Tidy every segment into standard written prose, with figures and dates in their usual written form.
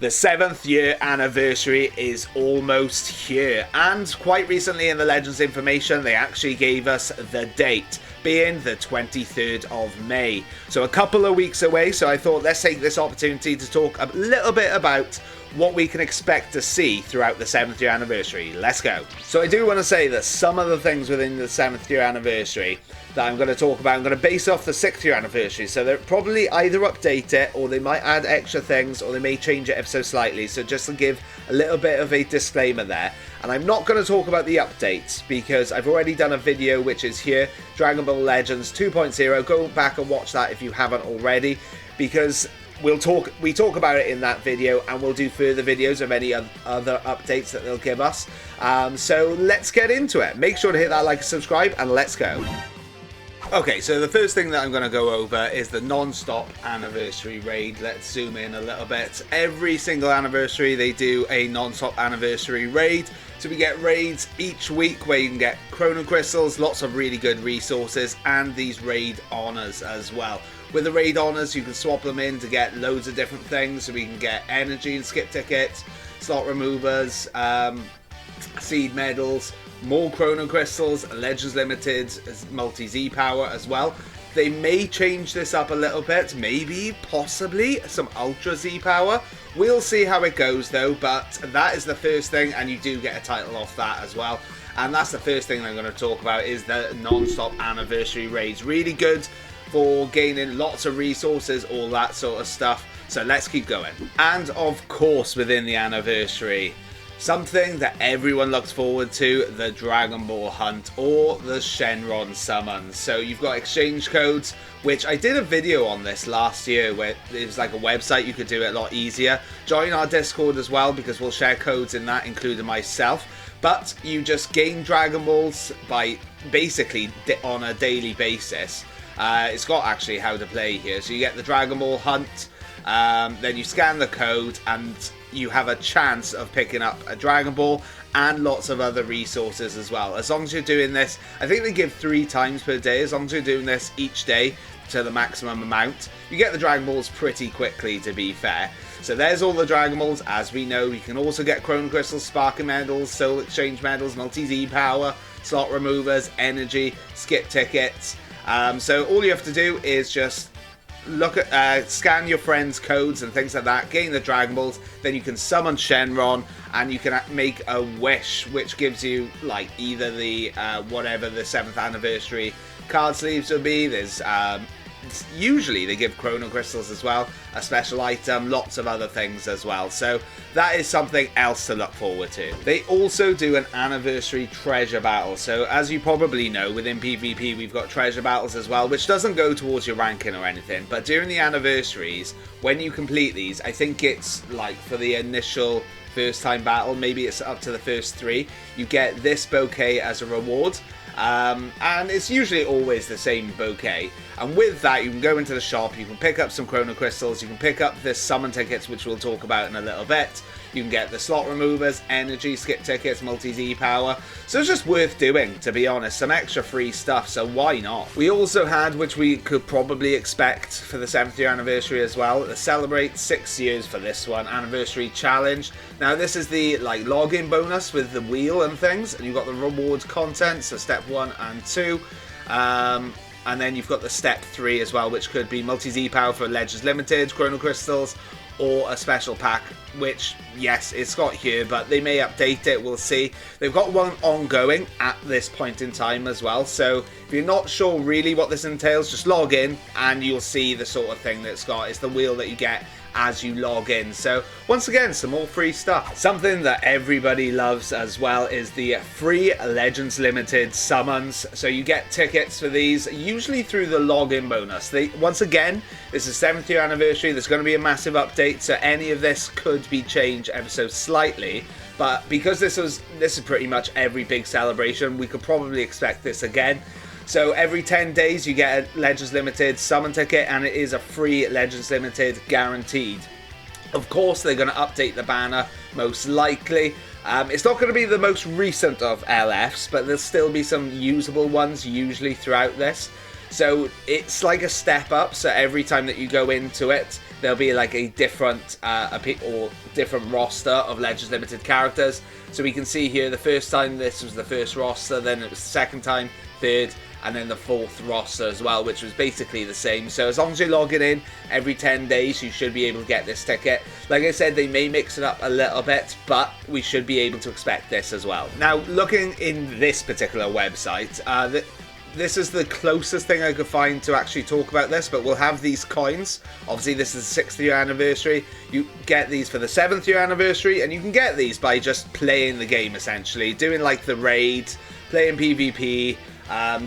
The 7th year anniversary is almost here, and quite recently in the Legends information they actually gave us the date, being the 23rd of May. So a couple of weeks away, so I thought let's take this opportunity to talk a little bit about what we can expect to see throughout the 7th year anniversary. Let's go. So I do want to say that some of the things within the 7th year anniversary that I'm going to talk about, I'm going to base off the 6th year anniversary, so they'll probably either update it or they might add extra things or they may change it ever so slightly, so just to give a little bit of a disclaimer there. And I'm not going to talk about the updates because I've already done a video which is here, Dragon Ball Legends 2.0, go back and watch that if you haven't already, because we talk about it in that video, and we'll do further videos of any other updates that they'll give us. So let's get into it. Make sure to hit that like and subscribe, and let's go. Okay, so the first thing that I'm going to go over is the non-stop anniversary raid. Let's zoom in a little bit. Every single anniversary they do a non-stop anniversary raid. So we get raids each week where you can get chrono crystals, lots of really good resources, and these raid honors as well. With the raid honors, you can swap them in to get loads of different things. So we can get energy and skip tickets, slot removers, seed medals, more chrono crystals, Legends Limited, multi-Z power as well. They may change this up a little bit, maybe, possibly, some Ultra Z power. We'll see how it goes though, but that is the first thing, and you do get a title off that as well. And that's the first thing I'm going to talk about, is the non-stop anniversary raids. Really good for gaining lots of resources, all that sort of stuff. So let's keep going. And of course, within the anniversary, something that everyone looks forward to, the Dragon Ball Hunt or the Shenron summons. So you've got exchange codes, which I did a video on this last year where it was like a website, you could do it a lot easier. Join our Discord as well, because we'll share codes in that, including myself. But you just gain Dragon Balls by basically on a daily basis. It's got actually how to play here. So you get the Dragon Ball Hunt, then you scan the code and you have a chance of picking up a Dragon Ball and lots of other resources as well. As long as you're doing this, I think they give 3 times per day. As long as you're doing this each day to the maximum amount, you get the Dragon Balls pretty quickly, to be fair. So there's all the Dragon Balls. As we know, you can also get Chrono Crystals, Sparking Medals, Soul Exchange Medals, Multi-Z Power, Slot Removers, Energy, Skip Tickets. So all you have to do is just look at scan your friends' codes and things like that, gain the Dragon Balls, then you can summon Shenron, and you can make a wish which gives you like either the whatever the 7th anniversary card sleeves will be. There's usually they give chrono crystals as well, a special item, lots of other things as well. So that is something else to look forward to. They also do an anniversary treasure battle. So as you probably know, within PvP we've got treasure battles as well, which doesn't go towards your ranking or anything, but during the anniversaries, when you complete these, I think it's like for the initial first time battle, maybe it's up to the first 3, you get this bouquet as a reward. And it's usually always the same bouquet, and with that you can go into the shop, you can pick up some chrono crystals, you can pick up the summon tickets, which we'll talk about in a little bit. You can get the slot removers, energy, skip tickets, multi-Z power. So it's just worth doing, to be honest. Some extra free stuff, so why not? We also had, which we could probably expect for the 7th year anniversary as well, the Celebrate 6 years for this one, anniversary challenge. Now this is the like login bonus with the wheel and things, and you've got the rewards content, so step 1 and 2. And then you've got the step 3 as well, which could be multi-Z power for Legends Limited, chrono crystals, or a special pack, which, yes, it's got here, but they may update it, we'll see. They've got one ongoing at this point in time as well, so if you're not sure really what this entails, just log in and you'll see the sort of thing that it's got. It's the wheel that you get as you log in. So once again, some more free stuff. Something that everybody loves as well is the free Legends Limited summons. So you get tickets for these, usually through the login bonus. Once again, this is 7th year anniversary, there's going to be a massive update, so any of this could be changed ever so slightly. But because this is pretty much every big celebration, we could probably expect this again. So every 10 days you get a Legends Limited summon ticket, and it is a free Legends Limited guaranteed. Of course, they're going to update the banner, most likely. It's not going to be the most recent of LFs, but there'll still be some usable ones usually throughout this. So it's like a step up, so every time that you go into it, there'll be like a different or different roster of Legends Limited characters. So we can see here the first time this was the first roster, then it was the second time, third, and then the fourth roster as well, which was basically the same. So as long as you're logging in every 10 days, you should be able to get this ticket. Like I said, they may mix it up a little bit, but we should be able to expect this as well. Now, looking in this particular website, this is the closest thing I could find to actually talk about this, but we'll have these coins. Obviously, this is the 6th year anniversary. You get these for the 7th year anniversary, and you can get these by just playing the game, essentially. Doing like the raid, playing PvP,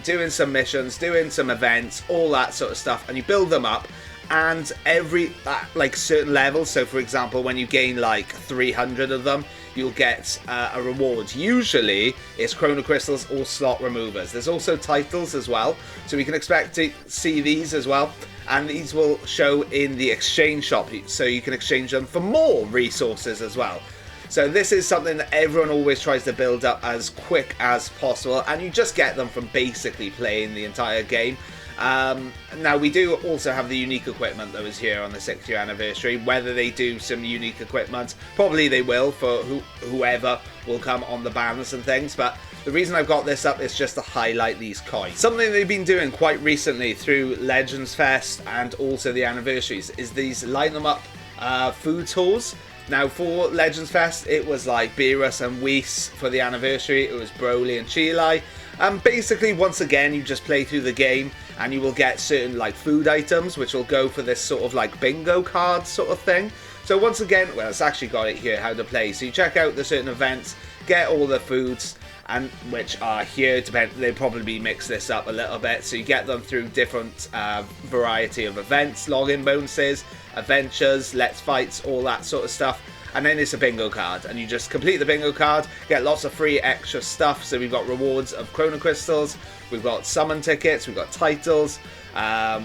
doing some missions, doing some events, all that sort of stuff, and you build them up. And every like certain levels, so for example, when you gain like 300 of them, you'll get a reward. Usually it's Chrono Crystals or slot removers. There's also titles as well, so we can expect to see these as well, and these will show in the exchange shop, so you can exchange them for more resources as well. So this is something that everyone always tries to build up as quick as possible, and you just get them from basically playing the entire game. Now we do also have the unique equipment that was here on the 6th year anniversary. Whether they do some unique equipment, probably they will for whoever will come on the bans and things, but the reason I've got this up is just to highlight these coins. Something they've been doing quite recently through Legends Fest and also the anniversaries is these line them up food tours. Now for Legends Fest it was like Beerus and Whis. For the anniversary it was Broly and Chilai. And basically once again you just play through the game and you will get certain like food items which will go for this sort of like bingo card sort of thing. So once again, well, it's actually got it here how to play. So you check out the certain events, get all the foods, and which are here. They probably mix this up a little bit, so you get them through different variety of events, login bonuses, adventures, let's fights, all that sort of stuff. And then it's a bingo card, and you just complete the bingo card, get lots of free extra stuff. So we've got rewards of Chrono Crystals, we've got summon tickets, we've got titles,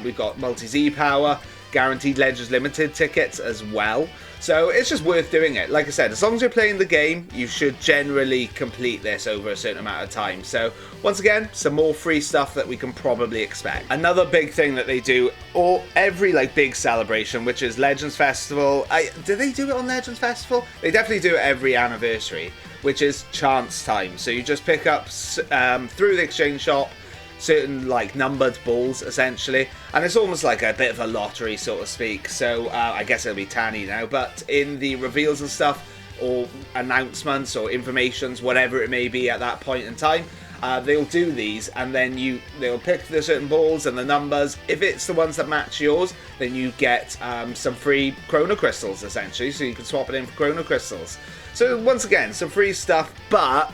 we've got multi-Z power, guaranteed Legends Limited tickets as well. So it's just worth doing it. Like I said, as long as you're playing the game, you should generally complete this over a certain amount of time. So once again, some more free stuff that we can probably expect. Another big thing that they do, or every like big celebration, which is Legends Festival. Do they do it on Legends Festival? They definitely do it every anniversary, which is chance time. So you just pick up through the exchange shop certain like numbered balls essentially, and it's almost like a bit of a lottery so to speak. So I guess it'll be Tanny now, but in the reveals and stuff, or announcements or informations, whatever it may be at that point in time, they'll do these, and then they'll pick the certain balls and the numbers. If it's the ones that match yours, then you get some free Chrono Crystals essentially, so you can swap it in for Chrono Crystals. So once again, some free stuff, but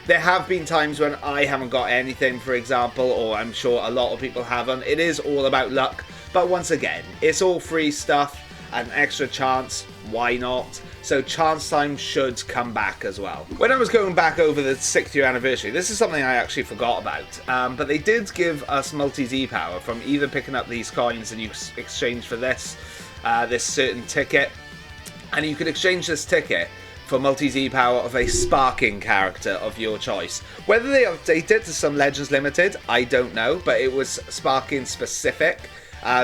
there have been times when I haven't got anything, for example, or I'm sure a lot of people haven't. It is all about luck, but once again, it's all free stuff, an extra chance, why not? So chance time should come back as well. When I was going back over the 6th year anniversary, this is something I actually forgot about, but they did give us multi-Z power from either picking up these coins and you exchange for this certain ticket, and you could exchange this ticket for multi-Z power of a sparking character of your choice. Whether they update it to some Legends Limited, I don't know, but it was sparking specific.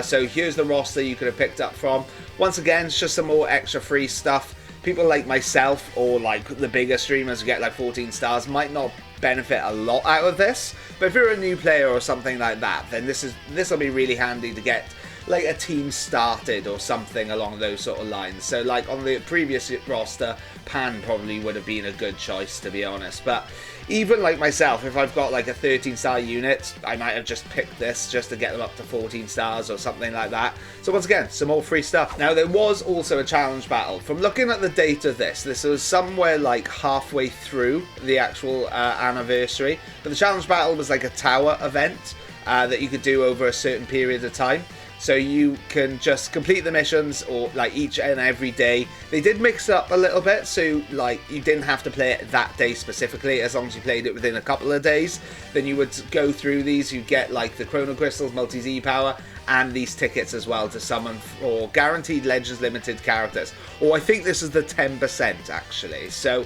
So here's the roster you could have picked up from. Once again, it's just some more extra free stuff. People like myself or like the bigger streamers who get like 14 stars might not benefit a lot out of this, but if you're a new player or something like that, then this will be really handy to get like a team started or something along those sort of lines. So like on the previous roster, Pan probably would have been a good choice, to be honest. But even like myself, if I've got like a 13-star unit, I might have just picked this just to get them up to 14 stars or something like that. So once again, some more free stuff. Now there was also a challenge battle. From looking at the date of this was somewhere like halfway through the actual anniversary. But the challenge battle was like a tower event that you could do over a certain period of time. So you can just complete the missions, or like each and every day. They did mix it up a little bit, so like you didn't have to play it that day specifically. As long as you played it within a couple of days, then you would go through these. You get like the Chrono Crystals, multi-Z power, and these tickets as well to summon for guaranteed Legends Limited characters. Or I think this is the 10% actually. So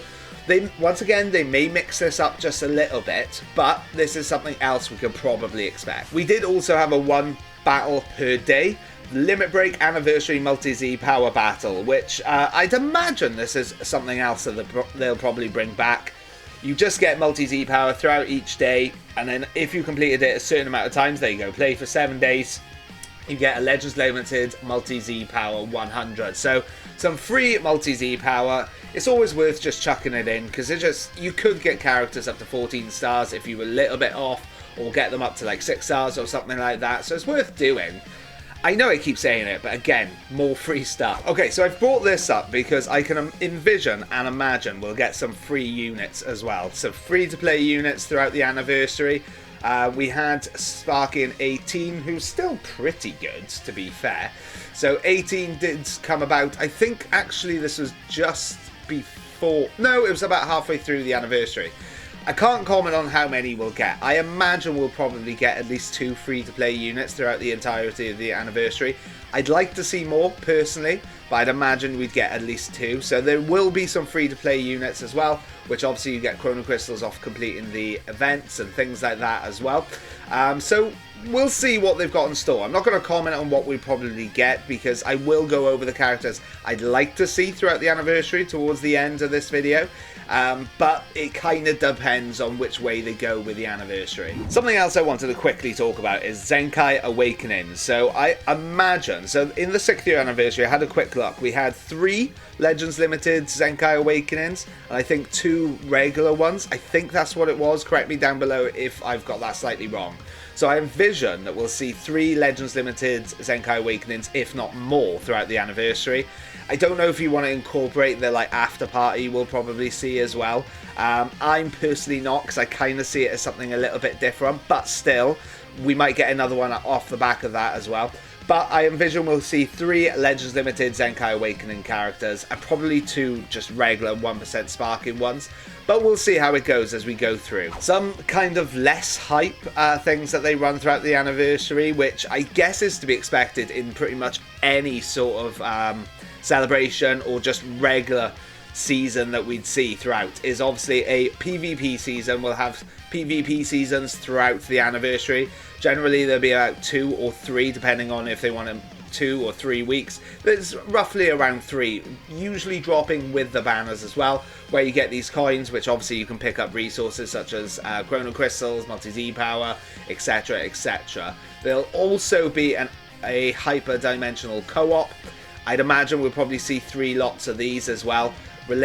Once again, they may mix this up just a little bit, but this is something else we could probably expect. We did also have a 1 battle per day Limit Break Anniversary Multi-Z Power Battle, which I'd imagine this is something else that they'll probably bring back. You just get Multi-Z Power throughout each day, and then if you completed it a certain amount of times, there you go, play for 7 days, you get a Legends Limited Multi-Z Power 100. So some free Multi-Z Power. It's always worth just chucking it in, because you could get characters up to 14 stars if you were a little bit off, or get them up to like 6 stars or something like that, so it's worth doing. I know I keep saying it, but again, more free stuff. Okay, so I've brought this up because I can envision and imagine we'll get some free units as well. So free-to-play units throughout the anniversary. We had Sparking 18, who's still pretty good, to be fair. So 18 did come about. I think actually this was just before... No, it was about halfway through the anniversary. I can't comment on how many we'll get. I imagine we'll probably get at least 2 free-to-play units throughout the entirety of the anniversary. I'd like to see more, personally, but I'd imagine we'd get at least 2. So there will be some free-to-play units as well, which obviously you get Chrono Crystals off completing the events and things like that as well. So we'll see what they've got in store. I'm not going to comment on what we probably get, because I will go over the characters I'd like to see throughout the anniversary towards the end of this video. But it kind of depends on which way they go with the anniversary. Something else I wanted to quickly talk about is Zenkai Awakening. So I imagine, so in the 6th year anniversary, I had a quick look. We had 3 Legends Limited Zenkai Awakenings, and I think 2 regular ones. I think that's what it was. Correct me down below if I've got that slightly wrong. So I envision that we'll see 3 Legends Limited Zenkai Awakenings, if not more, throughout the anniversary. I don't know if you want to incorporate the after party we'll probably see as well. I'm personally not, because I kind of see it as something a little bit different, but still, we might get another one off the back of that as well. But I envision we'll see 3 Legends Limited Zenkai Awakening characters, and probably 2 just regular 1% sparking ones. But we'll see how it goes as we go through. Some kind of less hype things that they run throughout the anniversary, which I guess is to be expected in pretty much any sort of celebration or just regular season that we'd see throughout, is obviously a PvP season. We'll have PvP seasons throughout the anniversary. Generally there'll be about 2 or 3, depending on if they want them 2 or 3 weeks. There's roughly around 3, usually dropping with the banners as well, where you get these coins, which obviously you can pick up resources such as Chrono Crystals, Multi-Z Power, etc, etc. There'll also be a hyper-dimensional co-op. I'd imagine we'll probably see 3 lots of these as well, with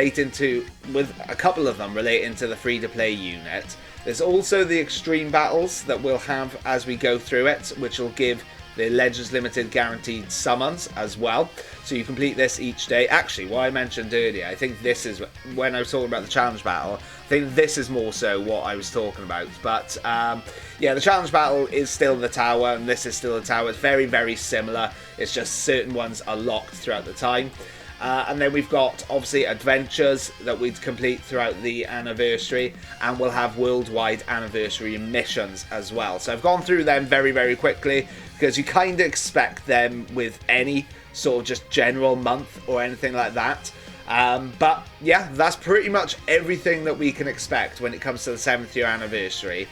a couple of them relating to the free-to-play unit. There's also the extreme battles that we'll have as we go through it, which will give the Legends Limited guaranteed summons as well. So you complete this each day. Actually, what I mentioned earlier, I think this is, when I was talking about the challenge battle, I think this is more so what I was talking about. But yeah, the challenge battle is still the tower, and this is still the tower. It's very, very similar. It's just certain ones are locked throughout the time. And then we've got obviously adventures that we'd complete throughout the anniversary, and we'll have worldwide anniversary missions as well. So I've gone through them very, very quickly, because you kind of expect them with any sort of just general month or anything like that. But yeah, that's pretty much everything that we can expect when it comes to the 7th year anniversary.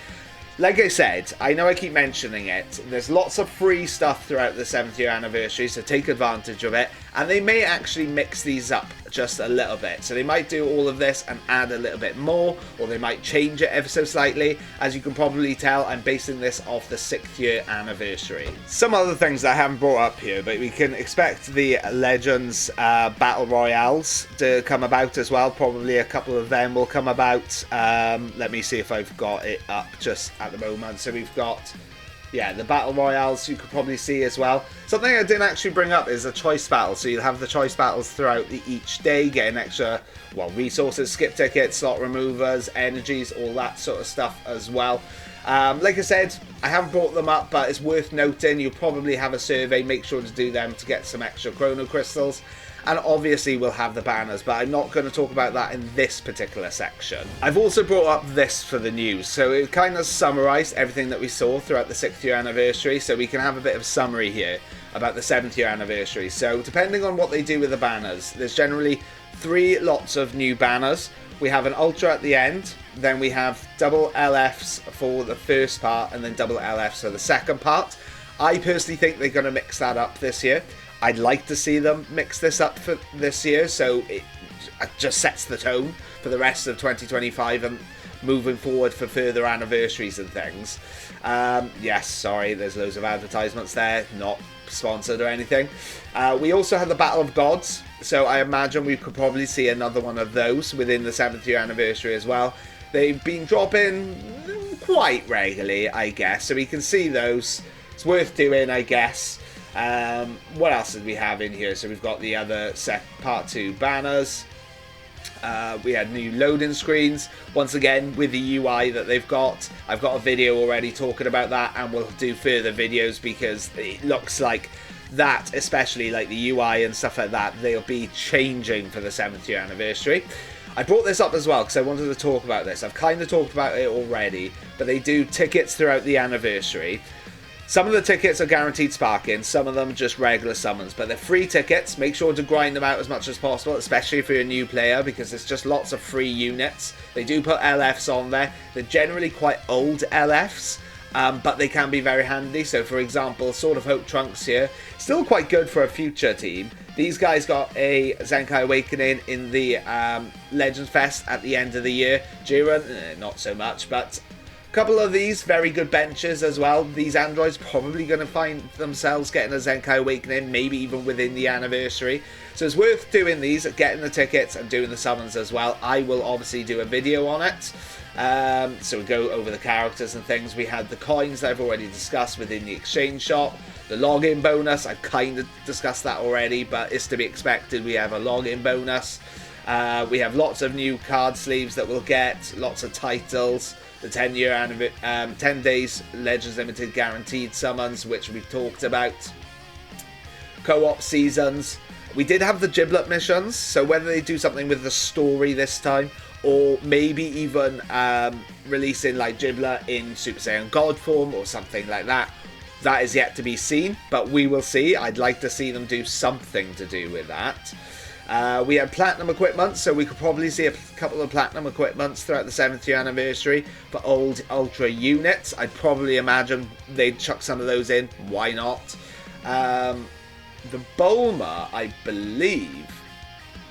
Like I said, I know I keep mentioning it, there's lots of free stuff throughout the 7th year anniversary, so take advantage of it. And they may actually mix these up just a little bit. So they might do all of this and add a little bit more, or they might change it ever so slightly. As you can probably tell, I'm basing this off the 6th year anniversary. Some other things that I haven't brought up here, but we can expect the Legends Battle Royales to come about as well. Probably a couple of them will come about. Let me see if I've got it up just at the moment. So we've got, yeah, the Battle Royales you could probably see as well. Something I didn't actually bring up is a choice battle. So you'll have the choice battles throughout each day, getting extra, well, resources, skip tickets, slot removers, energies, all that sort of stuff as well. Like I said, I haven't brought them up, but it's worth noting, you'll probably have a survey. Make sure to do them to get some extra Chrono Crystals. And obviously we'll have the banners, but I'm not going to talk about that in this particular section. I've also brought up this for the news, so it kind of summarised everything that we saw throughout the 6th year anniversary, so we can have a bit of summary here about the 7th year anniversary. So depending on what they do with the banners, there's generally 3 lots of new banners, we have an Ultra at the end, then we have double LFs for the first part, and then double LFs for the second part. I personally think they're going to mix that up this year. I'd like to see them mix this up for this year, so it just sets the tone for the rest of 2025 and moving forward for further anniversaries and things. Yes, sorry, there's loads of advertisements there, not sponsored or anything. We also had the Battle of Gods, so I imagine we could probably see another one of those within the 7th year anniversary as well. They've been dropping quite regularly, I guess, so we can see those. It's worth doing, I guess. What else did we have in here? So we've got the other part 2 banners. We had new loading screens, once again with the UI that they've got. I've got a video already talking about that, and we'll do further videos because it looks like that, especially like the UI and stuff like that, they'll be changing for the 7th year anniversary. I brought this up as well because I wanted to talk about this. I've kind of talked about it already, but they do tickets throughout the anniversary. Some of the tickets are guaranteed sparking, some of them just regular summons, but they're free tickets. Make sure to grind them out as much as possible, especially if you're a new player, because it's just lots of free units. They do put LFs on there. They're generally quite old LFs, but they can be very handy. So for example, Sword of Hope Trunks here, still quite good for a future team. These guys got a Zenkai Awakening in the Legends Fest at the end of the year. Jiren, not so much, but couple of these very good benches as well. These androids probably going to find themselves getting a Zenkai Awakening, maybe even within the anniversary. So it's worth doing these, getting the tickets and doing the summons as well. I will obviously do a video on it. So we go over the characters and things. We had the coins that I've already discussed within the exchange shop. The login bonus, I've kind of discussed that already, but it's to be expected. We have a login bonus. We have lots of new card sleeves that we'll get, lots of titles. The 10 days Legends Limited guaranteed summons, which we've talked about. Co-op seasons. We did have the Giblet missions, so whether they do something with the story this time, or maybe even releasing like Giblet in Super Saiyan God form or something like that, that is yet to be seen, but we will see. I'd like to see them do something to do with that. We had platinum equipment, so we could probably see a couple of platinum equipments throughout the 7th year anniversary for old Ultra units. I'd probably imagine they'd chuck some of those in. Why not? The Bulma, I believe.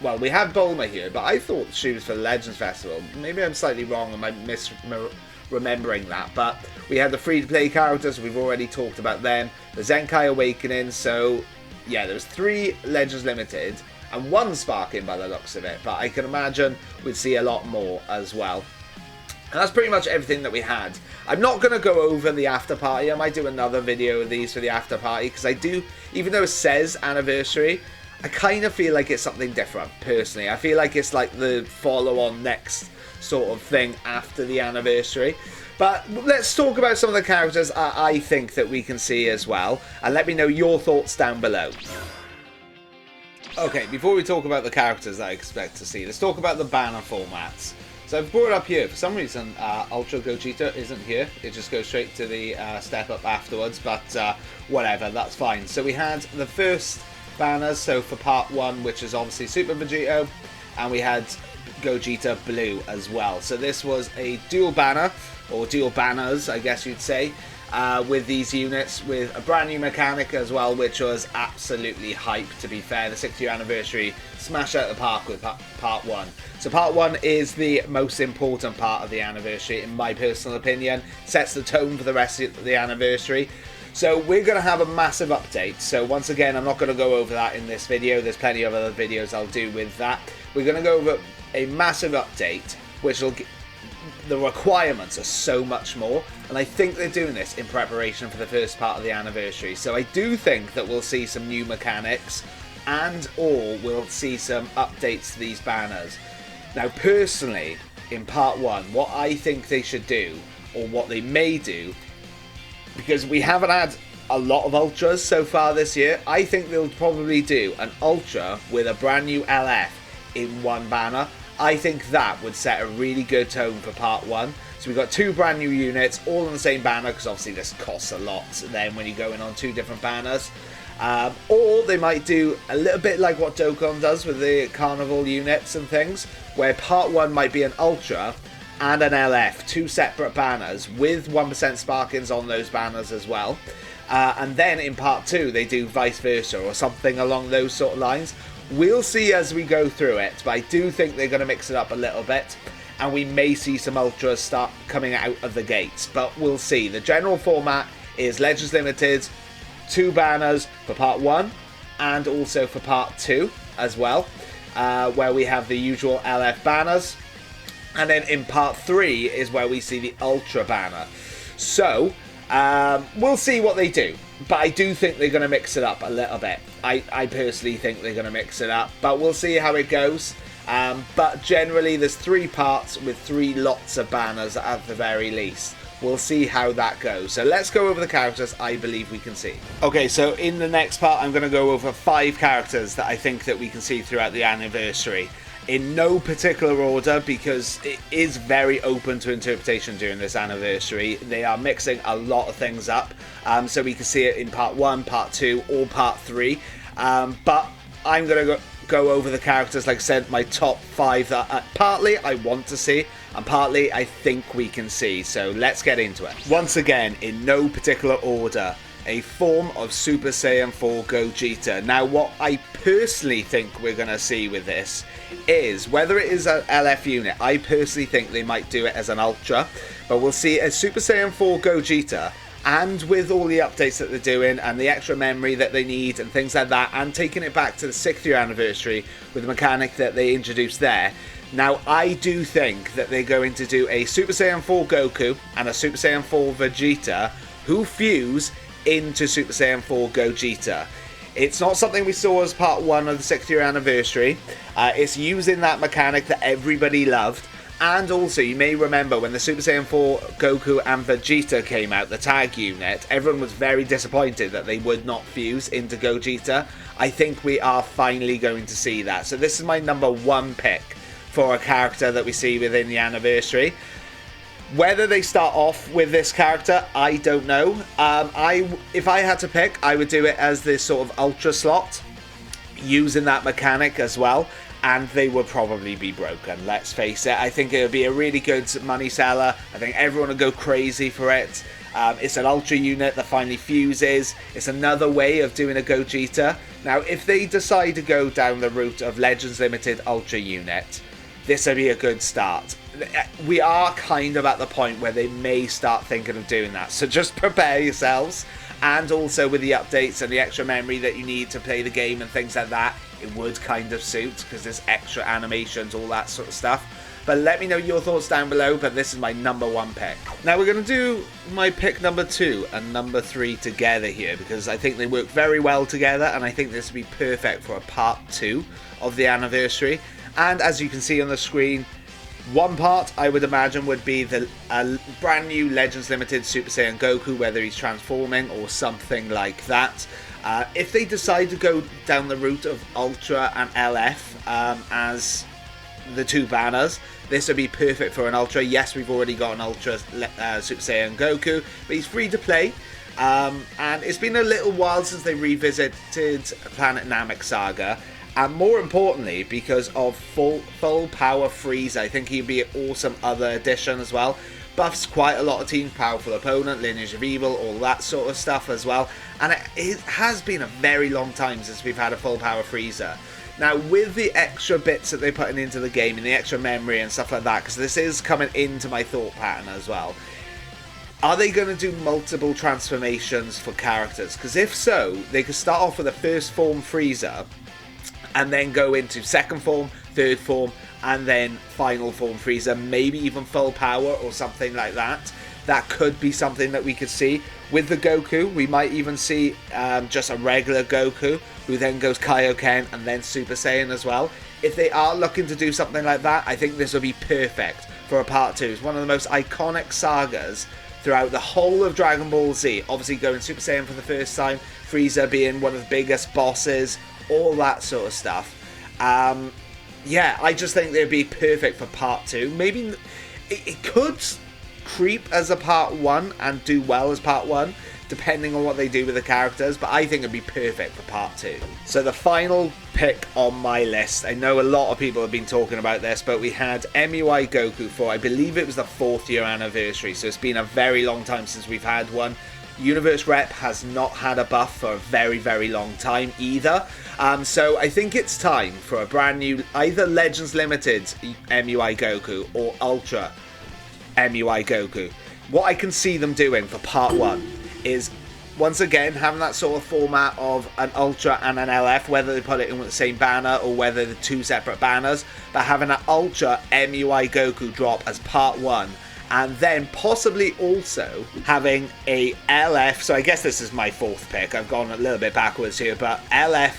Well, we had Bulma here, but I thought she was for the Legends Festival. Maybe I'm slightly wrong and I'm misremembering that. But we had the free-to-play characters. We've already talked about them. The Zenkai Awakening. So, yeah, there's 3 Legends Limited and 1 sparking by the looks of it, but I can imagine we'd see a lot more as well. And that's pretty much everything that we had. I'm not going to go over the after party. I might do another video of these for the after party, because I do, even though it says anniversary, I kind of feel like it's something different, personally. I feel like it's like the follow-on next sort of thing after the anniversary. But let's talk about some of the characters I think that we can see as well, and let me know your thoughts down below. Okay, before we talk about the characters that I expect to see, let's talk about the banner formats. So I've brought it up here. For some reason, Ultra Gogeta isn't here. It just goes straight to the step up afterwards, but whatever, that's fine. So we had the first banners, so for part 1, which is obviously Super Vegito, and we had Gogeta Blue as well. So this was a dual banner, or dual banners, I guess you'd say, with these units, with a brand new mechanic as well, which was absolutely hype, to be fair. The 6th year anniversary smashed out the park with part 1. So part 1 is the most important part of the anniversary, in my personal opinion. Sets the tone for the rest of the anniversary. So we're going to have a massive update. So once again, I'm not going to go over that in this video. There's plenty of other videos I'll do with that. We're going to go over a massive update, which will the requirements are so much more, and I think they're doing this in preparation for the first part of the anniversary. So I do think that we'll see some new mechanics, and or we'll see some updates to these banners. Now personally, in part 1, what I think they should do, or what they may do, because we haven't had a lot of Ultras so far this year, I think they'll probably do an Ultra with a brand new LF in one banner. I think that would set a really good tone for part 1. So we've got 2 brand new units, all on the same banner, because obviously this costs a lot then when you're going on 2 different banners. Or they might do a little bit like what Dokkan does with the carnival units and things, where part 1 might be an Ultra and an LF, 2 separate banners with 1% Sparkins on those banners as well. And then in part 2 they do vice versa or something along those sort of lines. We'll see as we go through it, but I do think they're going to mix it up a little bit, and we may see some Ultras start coming out of the gates, but we'll see. The general format is Legends Limited, 2 banners for part 1 and also for part 2 as well, where we have the usual LF banners, and then in part 3 is where we see the Ultra banner. So we'll see what they do, but I do think they're going to mix it up a little bit. I personally think they're going to mix it up, but we'll see how it goes. But generally there's 3 parts with 3 lots of banners at the very least. We'll see how that goes. So let's go over the characters I believe we can see. Okay, so in the next part I'm going to go over 5 characters that I think that we can see throughout the anniversary. In no particular order, because it is very open to interpretation during this anniversary. They are mixing a lot of things up, so we can see it in part 1, part 2 or part 3. But I'm going to go over the characters, like I said, my top 5 that partly I want to see and partly I think we can see. So let's get into it. Once again, in no particular order, a form of Super Saiyan 4 Gogeta. Now what I personally think we're going to see with this is, whether it is an LF unit, I personally think they might do it as an Ultra, but we'll see a Super Saiyan 4 Gogeta, and with all the updates that they're doing and the extra memory that they need and things like that, and taking it back to the 6th year anniversary with the mechanic that they introduced there. Now I do think that they're going to do a Super Saiyan 4 Goku and a Super Saiyan 4 Vegeta who fuse into Super Saiyan 4 Gogeta. It's not something we saw as part 1 of the 6th year anniversary. It's using that mechanic that everybody loved. And also, you may remember when the Super Saiyan 4 Goku and Vegeta came out, the tag unit, everyone was very disappointed that they would not fuse into Gogeta. I think we are finally going to see that. So this is my number 1 pick for a character that we see within the anniversary. Whether they start off with this character, I don't know. If I had to pick, I would do it as this sort of Ultra slot, using that mechanic as well, and they would probably be broken, let's face it. I think it would be a really good money seller. I think everyone would go crazy for it. It's an Ultra unit that finally fuses. It's another way of doing a Gogeta. Now, if they decide to go down the route of Legends Limited Ultra unit, this would be a good start. We are kind of at the point where they may start thinking of doing that, so just prepare yourselves. And also with the updates and the extra memory that you need to play the game and things like that, it would kind of suit, because there's extra animations, all that sort of stuff. But let me know your thoughts down below, but this is my number 1 pick. Now we're going to do my pick number 2 and number 3 together here, because I think they work very well together, and I think this would be perfect for a part 2 of the anniversary. And as you can see on the screen, one part I would imagine would be the brand new Legends Limited Super Saiyan Goku, whether he's transforming or something like that. If they decide to go down the route of Ultra and LF as the 2 banners, this would be perfect for an Ultra. Yes, we've already got an Ultra Super Saiyan Goku, but he's free to play. And it's been a little while since they revisited Planet Namek Saga. And more importantly, because of full power Frieza, I think he'd be an awesome other addition as well. Buffs quite a lot of teams, powerful opponent, lineage of evil, all that sort of stuff as well. And it has been a very long time since we've had a full power Frieza. Now, with the extra bits that they're putting into the game and the extra memory and stuff like that, because this is coming into my thought pattern as well, are they going to do multiple transformations for characters? Because if so, they could start off with a first form Frieza, and then go into second form, third form, and then final form Frieza, maybe even full power or something like that. That could be something that we could see. With the Goku, we might even see just a regular Goku, who then goes Kaioken and then Super Saiyan as well. If they are looking to do something like that, I think this will be perfect for a part 2. It's one of the most iconic sagas throughout the whole of Dragon Ball Z. Obviously going Super Saiyan for the first time, Frieza being one of the biggest bosses, all that sort of stuff. Yeah, I just think they'd be perfect for part 2. Maybe it could creep as a part 1 and do well as part 1. depending on what they do with the characters, but I think it'd be perfect for part 2. So the final pick on my list, I know a lot of people have been talking about this, but we had MUI Goku for, I believe it was the 4th year anniversary, so it's been a very long time since we've had one. Universe Rep has not had a buff for a very, very long time either. So I think it's time for a brand new, either Legends Limited MUI Goku or Ultra MUI Goku. What I can see them doing for part 1 is, once again, having that sort of format of an Ultra and an LF, whether they put it in with the same banner or whether they're 2 separate banners, but having an Ultra MUI Goku drop as part 1. And then possibly also having a LF, so I guess this is my 4th pick, I've gone a little bit backwards here, but LF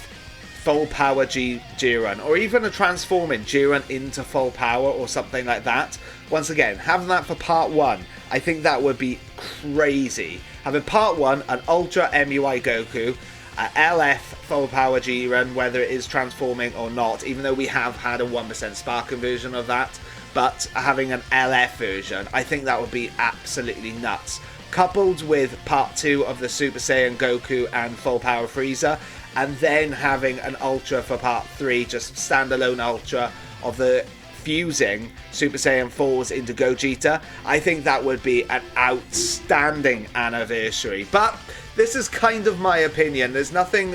full power Jiren, or even a transforming Jiren into full power or something like that. Once again, having that for part 1, I think that would be crazy. Having part 1, an Ultra MUI Goku, a LF full power Jiren, whether it is transforming or not, even though we have had a 1% Sparking version of that. But having an LF version, I think that would be absolutely nuts. Coupled with part 2 of the Super Saiyan Goku and Full Power Frieza, and then having an Ultra for part 3, just standalone Ultra of the fusing Super Saiyan 4s into Gogeta, I think that would be an outstanding anniversary. But this is kind of my opinion. There's nothing,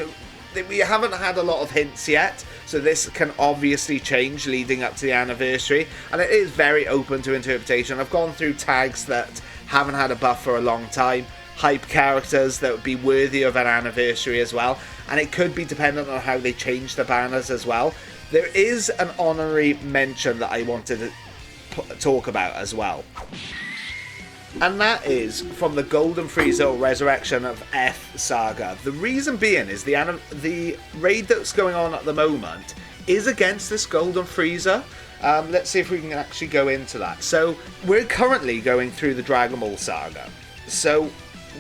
we haven't had a lot of hints yet. So this can obviously change leading up to the anniversary, and it is very open to interpretation. I've gone through tags that haven't had a buff for a long time, hype characters that would be worthy of an anniversary as well, and it could be dependent on how they change the banners as well. There is an honorary mention that I wanted to talk about as well. And that is from the Golden Frieza Resurrection of F saga. The reason being is the raid that's going on at the moment is against this Golden Frieza. Let's see if we can actually go into that. So we're currently going through the Dragon Ball saga. So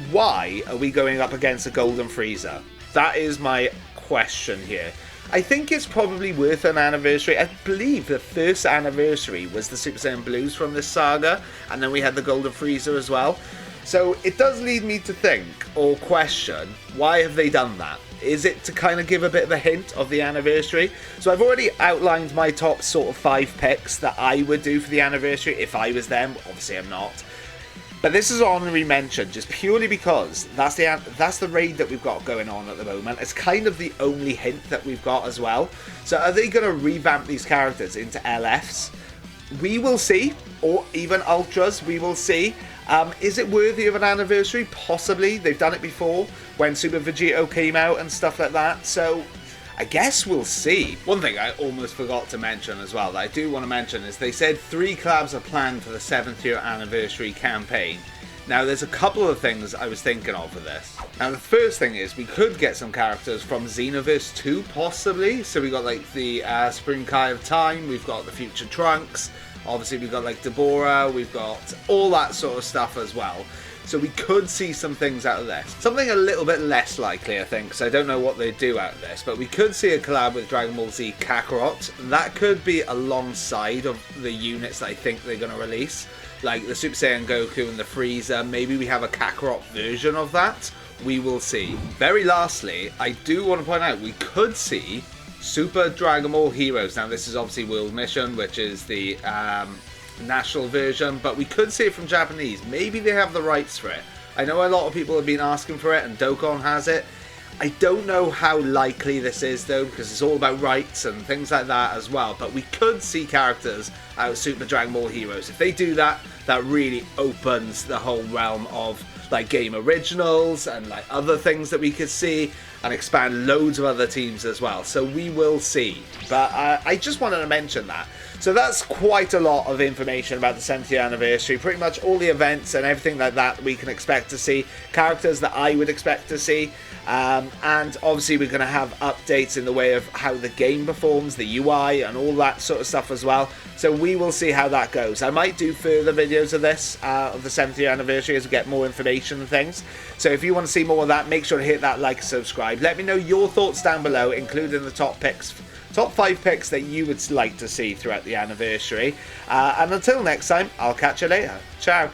why are we going up against the Golden Frieza? That is my question here. I think it's probably worth an anniversary. I believe the first anniversary was the Super Saiyan Blues from this saga, and then we had the Golden Frieza as well. So it does lead me to think or question, why have they done that? Is it to kind of give a bit of a hint of the anniversary? So I've already outlined my top sort of 5 picks that I would do for the anniversary if I was them. Obviously I'm not. But this is honorary mention, just purely because that's the raid that we've got going on at the moment. It's kind of the only hint that we've got as well. So are they going to revamp these characters into LFs? We will see, or even Ultras, we will see. Is it worthy of an anniversary? Possibly. They've done it before when Super Vegito came out and stuff like that. So I guess we'll see. One thing I almost forgot to mention as well that I do want to mention is they said 3 collabs are planned for the 7th year anniversary campaign. Now there's a couple of things I was thinking of for this. Now the first thing is we could get some characters from Xenoverse 2 possibly. So we got like the Spring Kai of Time, we've got the Future Trunks, obviously we've got like Deborah, we've got all that sort of stuff as well. So we could see some things out of this. Something a little bit less likely, I think, because I don't know what they do out of this, but we could see a collab with Dragon Ball Z Kakarot. That could be alongside of the units that I think they're going to release, like the Super Saiyan Goku and the Frieza. Maybe we have a Kakarot version of that. We will see. Very lastly, I do want to point out we could see Super Dragon Ball Heroes. Now this is obviously World Mission, which is the national version, but we could see it from Japanese. Maybe they have the rights for it. I know a lot of people have been asking for it, and Dokkan has it. I don't know how likely this is though, because it's all about rights and things like that as well, but we could see characters out of Super Dragon Ball Heroes. If they do that, that really opens the whole realm of like game originals and like other things that we could see, and expand loads of other teams as well. So we will see. But I just wanted to mention that. So that's quite a lot of information about the 7th year anniversary. Pretty much all the events and everything like that we can expect to see. Characters that I would expect to see. And obviously we're going to have updates in the way of how the game performs, the UI and all that sort of stuff as well. So we will see how that goes. I might do further videos of this, of the 7th year anniversary, as we get more information and things. So if you want to see more of that, make sure to hit that like and subscribe. Let me know your thoughts down below, including the top 5 picks that you would like to see throughout the anniversary. And until next time, I'll catch you later. Ciao.